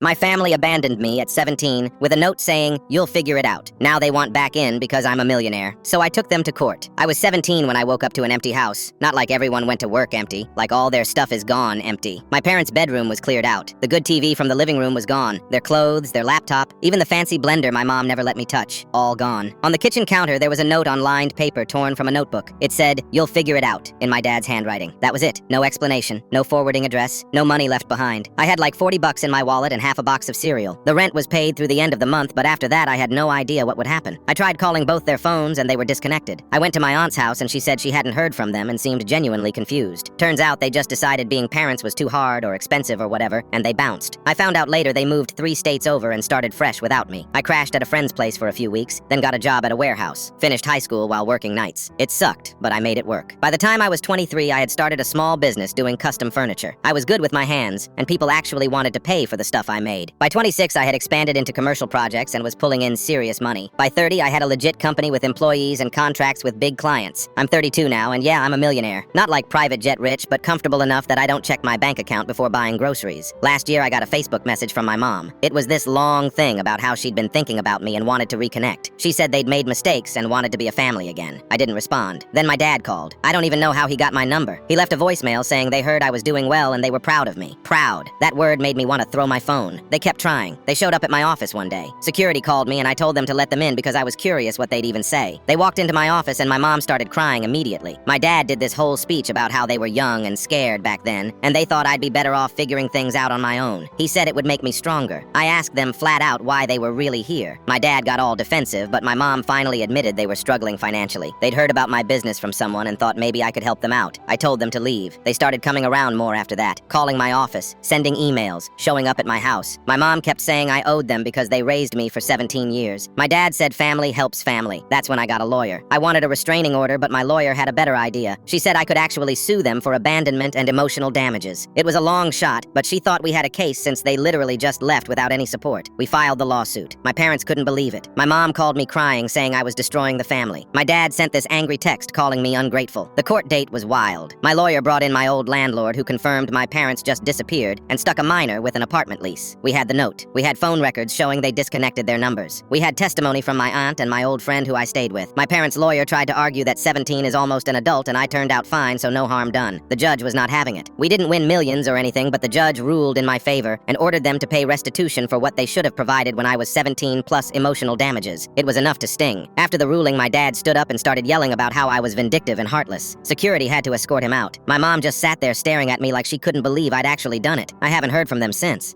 My family abandoned me at 17 with a note saying, "You'll figure it out." Now they want back in because I'm a millionaire. So I took them to court. I was 17 when I woke up to an empty house. Not like everyone went to work empty, like all their stuff is gone empty. My parents' bedroom was cleared out. The good TV from the living room was gone. Their clothes, their laptop, even the fancy blender my mom never let me touch. All gone. On the kitchen counter, there was a note on lined paper torn from a notebook. It said, "You'll figure it out," in my dad's handwriting. That was it. No explanation, no forwarding address, no money left behind. I had like 40 bucks in my wallet and half a box of cereal. The rent was paid through the end of the month, but after that I had no idea what would happen. I tried calling both their phones and they were disconnected. I went to my aunt's house and she said she hadn't heard from them and seemed genuinely confused. Turns out they just decided being parents was too hard or expensive or whatever, and they bounced. I found out later they moved 3 states over and started fresh without me. I crashed at a friend's place for a few weeks, then got a job at a warehouse. Finished high school while working nights. It sucked, but I made it work. By the time I was 23, I had started a small business doing custom furniture. I was good with my hands, and people actually wanted to pay for the stuff I made. By 26, I had expanded into commercial projects and was pulling in serious money. By 30, I had a legit company with employees and contracts with big clients. I'm 32 now, and yeah, I'm a millionaire. Not like private jet rich, but comfortable enough that I don't check my bank account before buying groceries. Last year, I got a Facebook message from my mom. It was this long thing about how she'd been thinking about me and wanted to reconnect. She said they'd made mistakes and wanted to be a family again. I didn't respond. Then my dad called. I don't even know how he got my number. He left a voicemail saying they heard I was doing well and they were proud of me. Proud. That word made me want to throw my phone. They kept trying. They showed up at my office one day. Security called me and I told them to let them in because I was curious what they'd even say. They walked into my office and my mom started crying immediately. My dad did this whole speech about how they were young and scared back then, and they thought I'd be better off figuring things out on my own. He said it would make me stronger. I asked them flat out why they were really here. My dad got all defensive, but my mom finally admitted they were struggling financially. They'd heard about my business from someone and thought maybe I could help them out. I told them to leave. They started coming around more after that, calling my office, sending emails, showing up at my house. My mom kept saying I owed them because they raised me for 17 years. My dad said family helps family. That's when I got a lawyer. I wanted a restraining order, but my lawyer had a better idea. She said I could actually sue them for abandonment and emotional damages. It was a long shot, but she thought we had a case since they literally just left without any support. We filed the lawsuit. My parents couldn't believe it. My mom called me crying, saying I was destroying the family. My dad sent this angry text calling me ungrateful. The court date was wild. My lawyer brought in my old landlord who confirmed my parents just disappeared and stuck a minor with an apartment lease. We had the note. We had phone records showing they disconnected their numbers. We had testimony from my aunt and my old friend who I stayed with. My parents' lawyer tried to argue that 17 is almost an adult and I turned out fine, so no harm done. The judge was not having it. We didn't win millions or anything, but the judge ruled in my favor and ordered them to pay restitution for what they should have provided when I was 17 plus emotional damages. It was enough to sting. After the ruling, my dad stood up and started yelling about how I was vindictive and heartless. Security had to escort him out. My mom just sat there staring at me like she couldn't believe I'd actually done it. I haven't heard from them since.